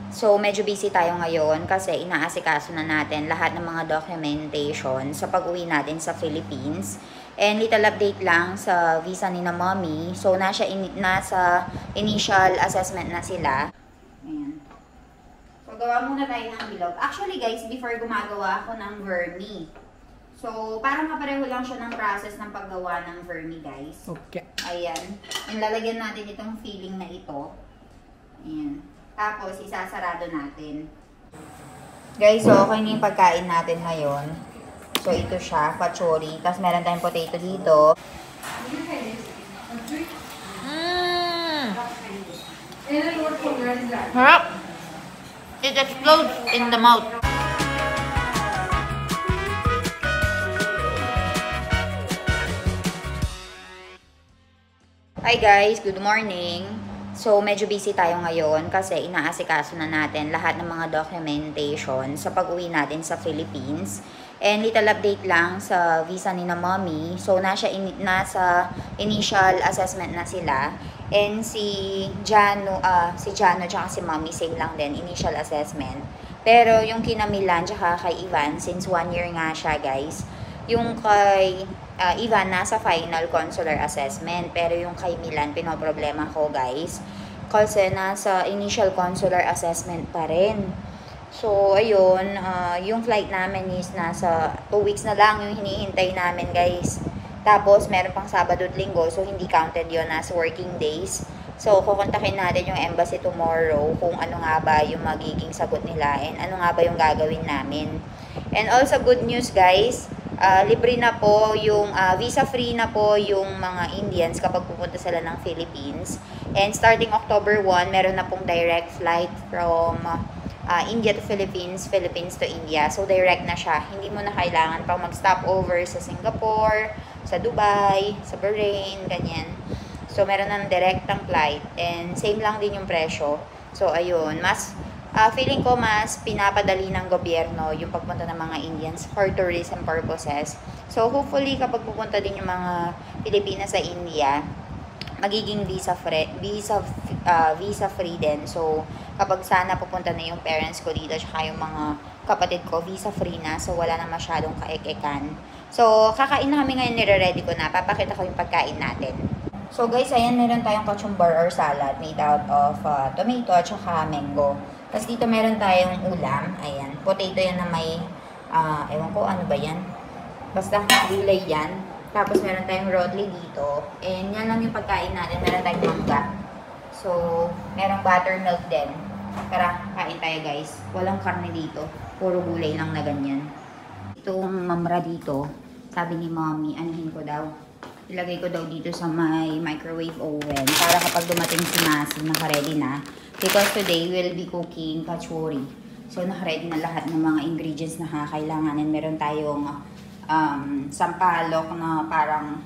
So, medyo busy tayo ngayon kasi inaasikaso na natin lahat ng mga documentation sa pag-uwi natin sa Philippines. And little update lang sa visa ni na mommy. So, nasa initial assessment na sila. Ayan. So, gawa muna tayo ng bilog. Actually guys, before gumagawa ako ng vermi. So, parang kapareho lang siya ng process ng paggawa ng vermi, guys. Okay. Ayan. And lalagyan natin itong filling na ito. Ayan. Tapos, isasarado natin. Guys, so, okay na yung pagkain natin ngayon. So, ito siya, kachori. Tapos, meron tayong potato dito. Harap! It explodes in the mouth. Hi guys, good morning. So medyo busy tayo ngayon kasi inaasikaso na natin lahat ng mga documentation sa pag-uwi natin sa Philippines. And little update lang sa visa ni na mommy. So nasa initial assessment na sila. And si Jano tsaka si mommy same lang din initial assessment. Pero yung kina Milan tsaka kay Ivan since 1 year nga siya guys. Yung kay Ivan nasa final consular assessment, pero yung kay Milan pinoproblema ko guys kasi nasa initial consular assessment pa rin. So ayun, yung flight namin is nasa 2 weeks na lang yung hinihintay namin guys. Tapos meron pang Sabado at Linggo, so hindi counted yon as working days. So kukontakin natin yung embassy tomorrow kung ano nga ba yung magiging sagot nila and ano nga ba yung gagawin namin. And also good news guys, libre na po yung visa free na po yung mga Indians kapag pupunta sila ng Philippines. And starting October 1, meron na pong direct flight from India to Philippines, Philippines to India. So direct na siya. Hindi mo na kailangan pang mag-stop over sa Singapore, sa Dubai, sa Bahrain, ganyan. So meron ng direktang flight and same lang din yung presyo. So ayun, feeling ko mas pinapadali ng gobyerno yung pagpunta ng mga Indians for tourism purposes. So hopefully kapag pupunta din yung mga Pilipinas sa India, magiging visa free din. So kapag sana pupunta na yung parents ko dito tsaka yung mga kapatid ko, visa free na. So wala na masyadong kaek-ekan. So kakain na kami ngayon, nire-ready ko na. Papakita ko yung pagkain natin. So guys, ayan, meron tayong kachumbar or salad made out of tomato at saka mango. Tapos dito meron tayong ulam. Ayan, potato yan na may, ewan ko ano ba yan. Basta gulay yan. Tapos meron tayong rotli dito. And yan lang yung pagkain natin. Meron tayong mangga. So, merong buttermilk din. Tara, kain tayo guys. Walang karne dito. Puro gulay lang na ganyan. Itong mamra dito, sabi ni mommy, anuhin ko daw. Ilagay ko daw dito sa may microwave oven para kapag dumating si Masi, naka-ready na. Because today we'll be cooking kachori. So naka-ready na lahat ng mga ingredients na kakailanganin. Meron tayong sampalok na parang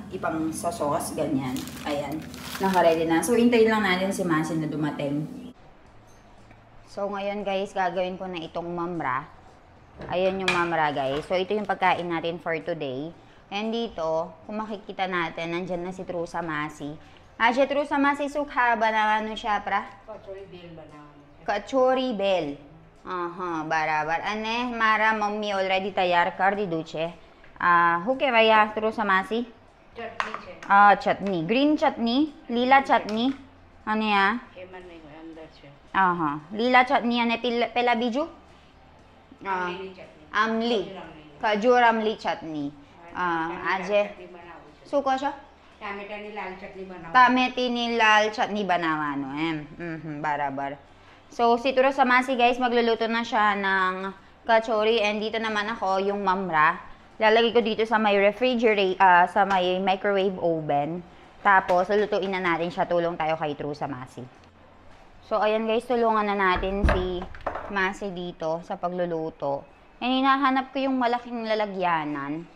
ipang sauce, ganyan. Ayan, naka-ready na. So hintayin lang natin si Masi na dumating. So ngayon guys, gagawin ko na itong mamra. Ayan yung mamra guys. So ito yung pagkain natin for today. And dito, kung makikita natin, nandyan na si Trusa Masi. Si Trusa Masi sukha banawan siya, pra? Kachori bel banawan. Kachori bel. बराबर अने मारा mummy already तैयार कर दीधું છે શું કહેવાય આ Trusa Masi? ચટણી છે. ચટણી, ગ્રીન ચટણી, લીલા ચટણી અને આ એમાં નહીં હોય, અંદર છે. લીલા ચટણી અને પેલા બીજું આમલીની ચટણી. આમલી, ખજૂર આમલી ચટણી. આજે શું કહો છો? ટામેટાની લાલ ચટણી બનાવો. ટામેટીની લાલ ચટણી બનાવવાનો એમ. બરાબર. So, si Trusa Masi guys, magluluto na siya ng kachori and dito naman ako yung mamra. Lalagay ko dito sa may sa may microwave oven. Tapos, lulutuin na natin siya. Tulong tayo kay Trusa Masi. So, ayan guys, tulungan na natin si Masi dito sa pagluluto. And hinahanap ko yung malaking lalagyanan.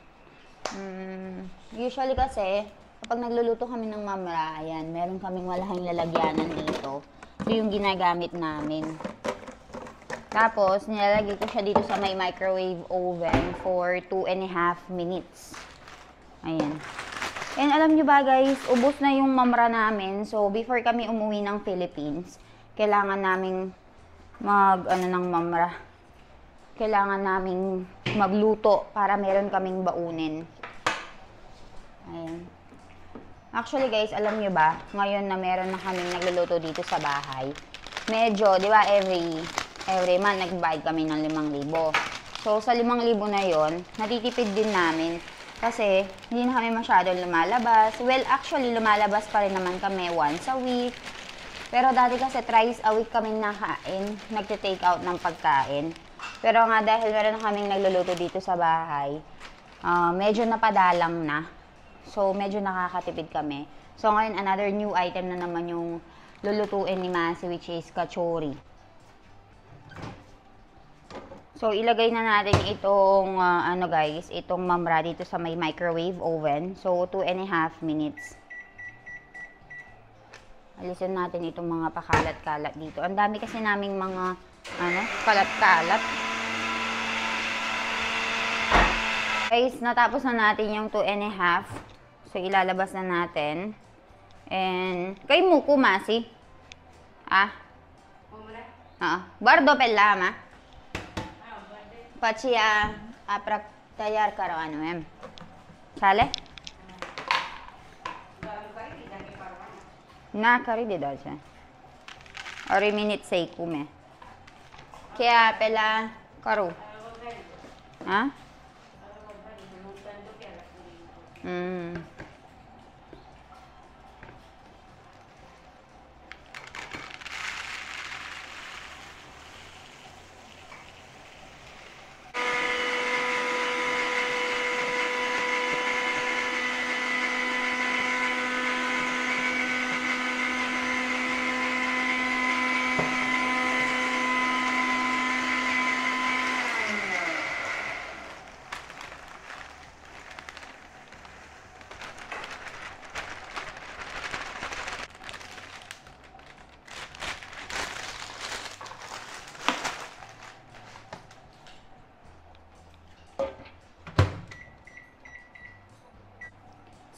Usually kasi, kapag nagluluto kami ng mamra, ayan, meron kaming malaking lalagyanan dito. Ito yung ginagamit namin. Tapos, nilalagay ko siya dito sa may microwave oven for 2.5 minutes. Ayan. And alam nyo ba guys, ubos na yung mamra namin. So, before kami umuwi ng Philippines, kailangan naming ano ng mamra. Kailangan naming magluto para meron kaming baunin. Ayan. Actually guys, alam nyo ba, ngayon na meron na kaming nagluluto dito sa bahay, medyo, di ba, every month nagbayad kami ng 5,000. So, sa 5,000 na yon, natitipid din namin kasi hindi na kami masyadong lumalabas. Well, actually, lumalabas pa rin naman kami once a week. Pero dati kasi thrice a week kami nakain, nagte-take out ng pagkain. Pero nga dahil meron na kaming nagluluto dito sa bahay, medyo napadalang na. So, medyo nakakatipid kami. So, ngayon, another new item na naman yung lulutuin ni Masi, which is kachori. So, ilagay na natin itong, guys, itong mamra dito sa may microwave oven. So, 2.5 minutes. Alisin natin itong mga pakalat-kalat dito. Ang dami kasi naming mga, kalat-kalat. Guys, natapos na natin yung 2.5. So, ilalabas na natin. And, kay muku, Masi. Bardo pellama. Pachi, aprak tayar karo ano, em. Chale? Na, kari di daw siya. Or minute say kume. Kaya, pela, karo. Ha?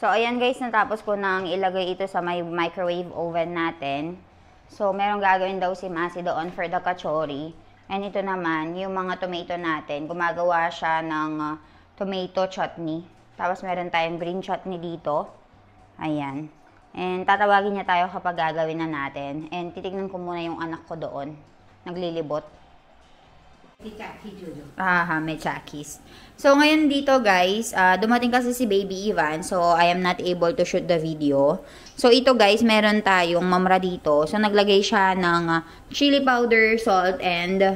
So, ayan guys, natapos ko nang ilagay ito sa may microwave oven natin. So, merong gagawin daw si Masi doon for the kachori. And ito naman, yung mga tomato natin, gumagawa siya ng tomato chutney. Tapos, meron tayong green chutney dito. Ayan. And tatawagin niya tayo kapag gagawin na natin. And titignan ko muna yung anak ko doon. Naglilibot. May chakis. So, ngayon dito guys, dumating kasi si Baby Ivan. So, I am not able to shoot the video. So, ito guys, meron tayong mamra dito. So, naglagay siya ng chili powder, salt, and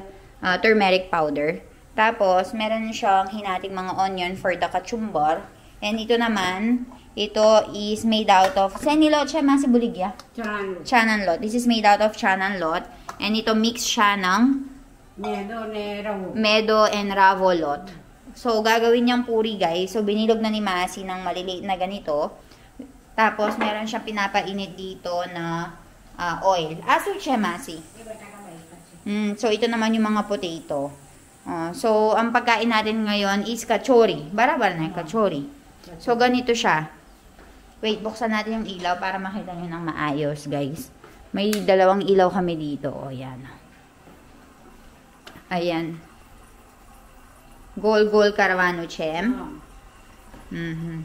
turmeric powder. Tapos, meron siyang hinating mga onion for the kachumbar. And ito naman, ito is made out of senilot siya, Masi Buligya? Chananlot. This is made out of chananlot. And ito mix siya ng Medo and Ravolot. So, gagawin niyang puri, guys. So, binilog na ni Masi ng maliliit na ganito. Tapos, meron siyang pinapainit dito na oil. Aso siya, Masi. So, ito naman yung mga potato. So, ang pagkain natin ngayon is kachori. Barabar na yung kachori. So, ganito siya. Wait, buksan natin yung ilaw para makita nyo ng maayos, guys. May dalawang ilaw kami dito. O, yan. Ayan. Gol-gol karawano chem.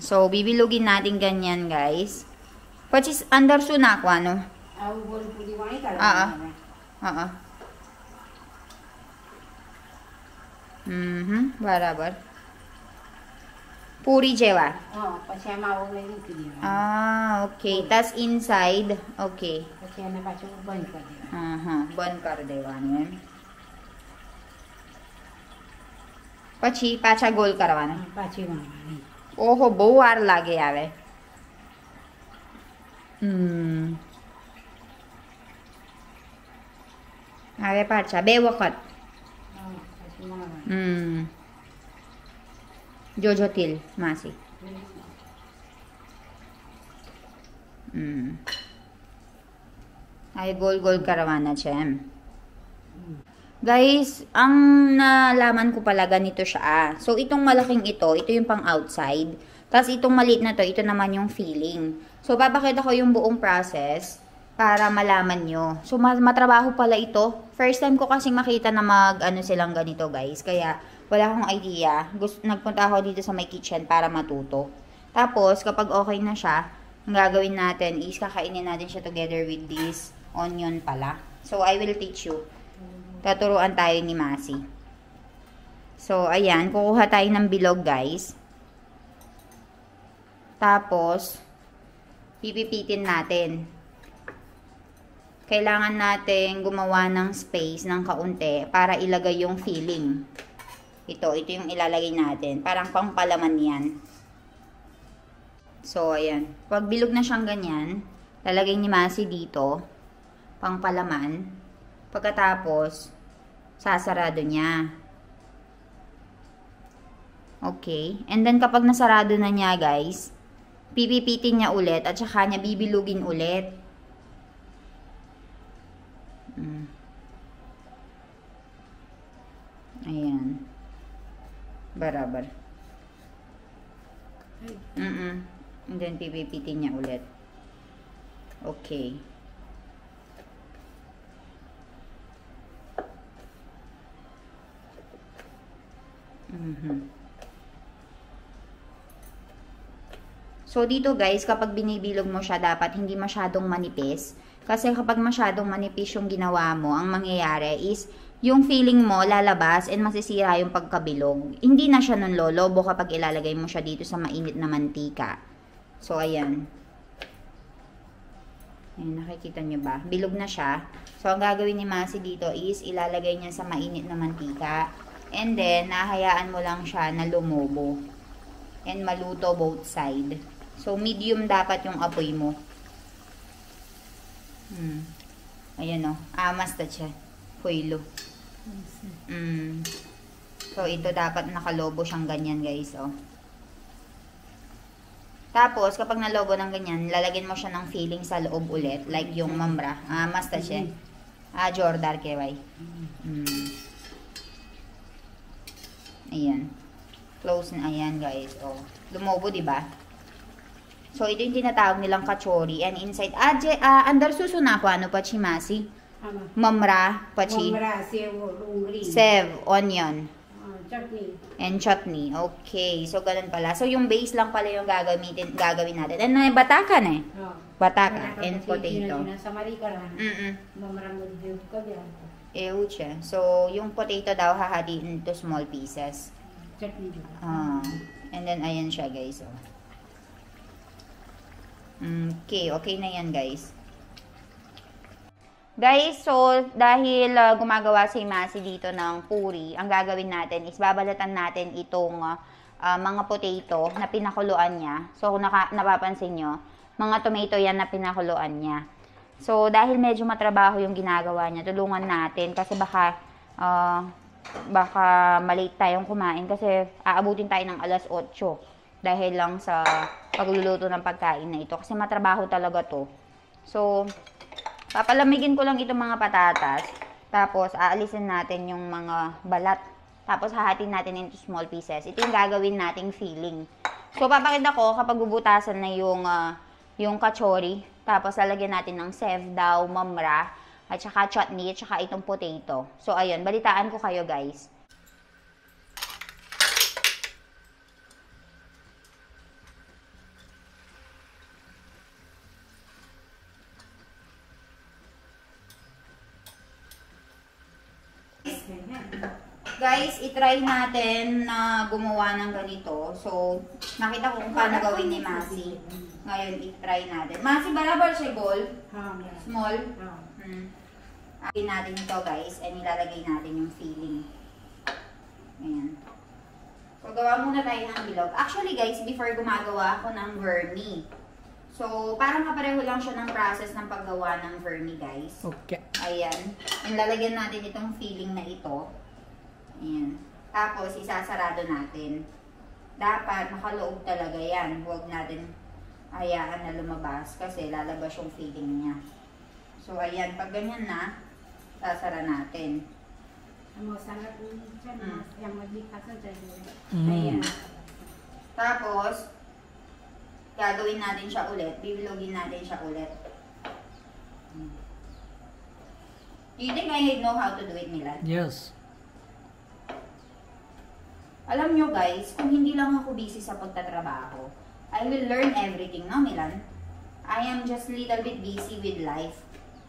So, bibilugin natin ganyan, guys. Pachis, andar sunakwa, no? Barabar. Puri jewa. Okay. Tas inside, okay. Ban kar dewa, no? પછી પાછા ગોલ કરવાના. ઓહો, બહુ વાર લાગે આવે. હવે પાછા 2 વખત. જોજો તેલ, માસી. હવે ગોલ ગોલ કરવાના છે એમ. Guys, ang nalaman ko pala ganito siya. So, itong malaking ito yung pang outside. Tapos, itong maliit na ito naman yung filling. So, papakita ko yung buong process. para malaman nyo. So, matrabaho pala ito. First time ko kasing makita na ano silang ganito, guys. Kaya, wala akong idea. Nagpunta ako dito sa my kitchen para matuto. Tapos, kapag okay na siya, ang gagawin natin is kakainin natin siya together with this onion pala. So, I will teach you. Tuturuan tayo ni Masi. So, ayan. Kukuha tayo ng bilog, guys. Tapos, pipipitin natin. Kailangan natin gumawa ng space ng kaunti para ilagay yung filling. Ito yung ilalagay natin. Parang pangpalaman yan. So, ayan. Pag bilog na siyang ganyan, lalagay ni Masi dito, pangpalaman. Pagkatapos, sasarado niya. Okay. And then, kapag nasarado na niya, guys, pipipitin niya ulit at saka niya bibilugin ulit. Ayan. Barabar. And then, pipipitin niya ulit. Okay. So, dito guys, kapag binibilog mo siya, dapat hindi masyadong manipis. Kasi kapag masyadong manipis yung ginawa mo, ang mangyayari is, yung feeling mo lalabas and masisira yung pagkabilog. Hindi na siya nun lolobo kapag ilalagay mo siya dito sa mainit na mantika. So, ayan. Ayan, nakikita nyo ba? Bilog na siya. So, ang gagawin ni Masi dito is, ilalagay niya sa mainit na mantika. And then, nahayaan mo lang siya na lumobo. And maluto both side. So, medium dapat yung apoy mo. Ayan o. Amas na siya. Huilo. So, ito dapat nakalobo siyang ganyan, guys. Oh. Tapos, kapag nalobo ng ganyan, lalagyan mo siya ng filling sa loob ulit. Like yung mamra. Amas na siya. Jordar keway. Ayan. Close na. Ayan, guys. Oh. Lumobo, diba? So, ito yung tinatawag nilang kachori. And inside, andar susuna ko, ano pa, chimasi? Mamra, pachi. Mamra, sev, ungri. Sev, onion. Chutney. And chutney. Okay. So, ganun pala. So, yung base lang pala yung gagawin natin. And batakan eh. Bataka and potato. Mamra mo din ko diyan. Euche. So, yung potato daw hahatiin into small pieces. Chutney juga. And then, ayan siya, guys. Oh. Okay. Okay na yan, guys. Guys, so, dahil gumagawa si Masi dito ng puri, ang gagawin natin is babalatan natin itong mga potato na pinakuluan niya. So, kung napapansin nyo, mga tomato yan na pinakuluan niya. So, dahil medyo matrabaho yung ginagawa niya, tulungan natin kasi baka malate tayong kumain kasi aabutin tayo ng alas 8 dahil lang sa pagluluto ng pagkain na ito kasi matrabaho talaga to. So, papalamigin ko lang itong mga patatas. Tapos, aalisin natin yung mga balat. Tapos, hahatin natin into small pieces. Ito yung gagawin nating filling. So, papakita ko kapag bubutasan na yung kachori. Tapos, lalagyan natin ng sevdaw, mamra, at saka chutney, at saka itong potato. So, ayun. Balitaan ko kayo, guys. Guys, itry natin na gumawa ng ganito. So, nakita ko kung paano gawin ni Masi. Ngayon, itry natin. Masi, barabar siya gold? Small? Akin natin ito, guys. And ilalagay natin yung filling. Ayan. So, gawa muna tayo ng bilog. Actually, guys, before gumagawa ako ng vermi. So, parang kapareho lang siya ng process ng paggawa ng vermi, guys. Okay. Ayan. And lalagyan natin itong filling na ito. Ayan. Tapos, isasarado natin. Dapat nakaloob talaga yan. Huwag natin hayaan na lumabas kasi lalabas yung filling niya. So, ayan. Pag ganyan na, sasara natin. Ayan. Tapos, gagawin natin siya ulit. Bibilogin natin siya ulit. Do you think I know how to do it, Milan? Yes. Alam nyo guys, kung hindi lang ako busy sa pagtatrabaho, I will learn everything, no Milan? I am just little bit busy with life,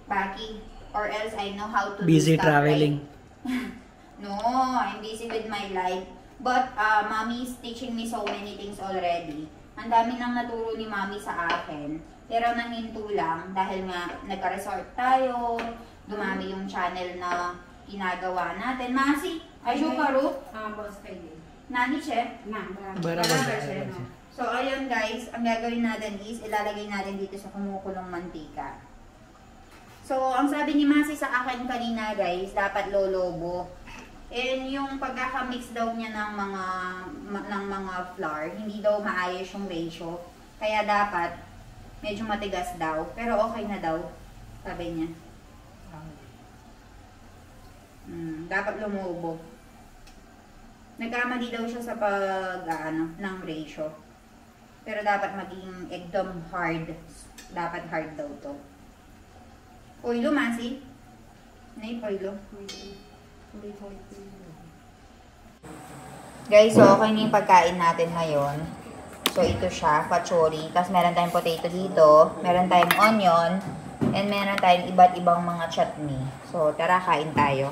Baki, or else I know how to Busy do stuff, traveling. Right? No, I'm busy with my life. But mommy is teaching me so many things already. Ang dami nang naturo ni mommy sa akin. Pero nahinto lang dahil nga nagka-resort tayo, dumami yung channel na ginagawa natin. Masi, ayun karo? Boss kayo. Nani, chef? Barabar. Chef. So, ayun guys, ang gagawin natin is ilalagay natin dito sa kumukulong mantika. So, ang sabi ni Masi sa akin kanina guys, dapat lolobo. And yung pagkakamix daw niya ng mga flour, hindi daw maayos yung ratio. Kaya dapat medyo matigas daw. Pero okay na daw, sabi niya. Dapat lumobo. Nagkamali daw siya sa ng ratio. Pero dapat maging ekdom hard. Dapat hard daw to. Poilo, Masi? Nay, poilo. Guys, so okay na yung pagkain natin ngayon. So ito siya, pachori. Tapos meron tayong potato dito. Meron tayong onion. And meron tayong iba't ibang mga chutney. So tara, kain tayo.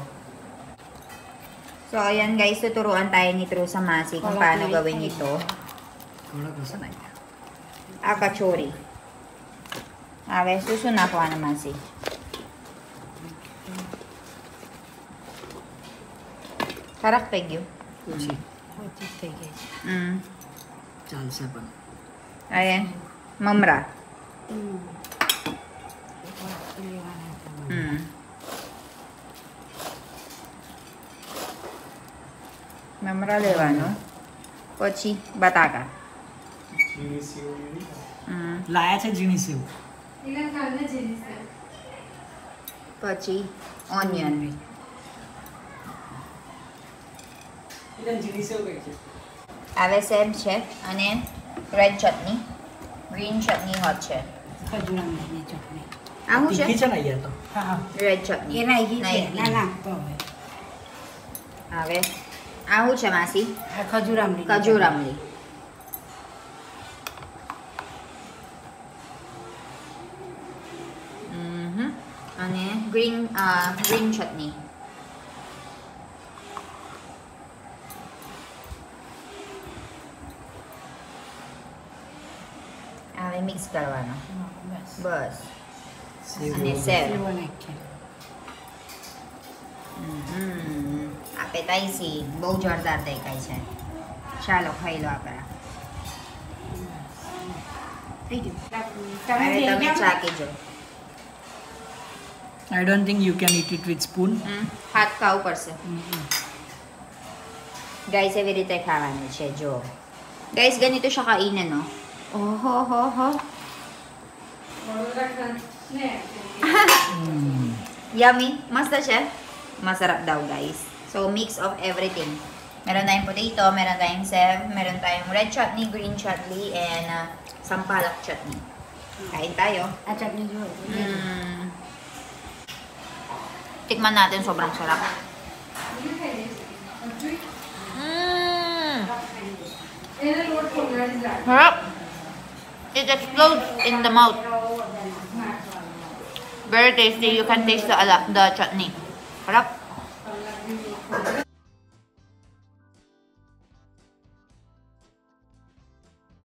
So ayan guys, tuturuan tayo ni True sa Masi kung paano gawin ito. Kachori. Susunod ako na Masi. Karakpeg yun. Salsa pa. Ayan. Mamra. Mamra lewa, no? Pochi, bataka. लाया छ जिनी save Pochi, onion. इधर जिनी सेव कैसे Avesem, chef. And then, red chutney. Green chutney, hot chef. Ahu, chef? तीखी छ ना ये तो Red chutney. Ave. Ahu, chef, Masi. Kajuramli. And then, green chutney. Mix करवाना बस અને સેવ appetizing બહુ જોરદાર દેખાય છે ચાલો ખાઈ લો આપણે હવે તમે ચાકી જો I don't think you can eat it with spoon. હાથ ખાવું પડશે guys એવી રીતે ખાવાનું છે જો guys ganito siya kainin no. Oh. Yummy. Masta siya? Masarap daw guys. So mix of everything. Meron tayong potato, meron tayong sev, meron tayong red chutney, green chutney, and sampalak chutney. Kain tayo. Tikman natin, sobrang sarap. Sarap. It explodes in the mouth. Very tasty. You can taste the chutney. Sarap.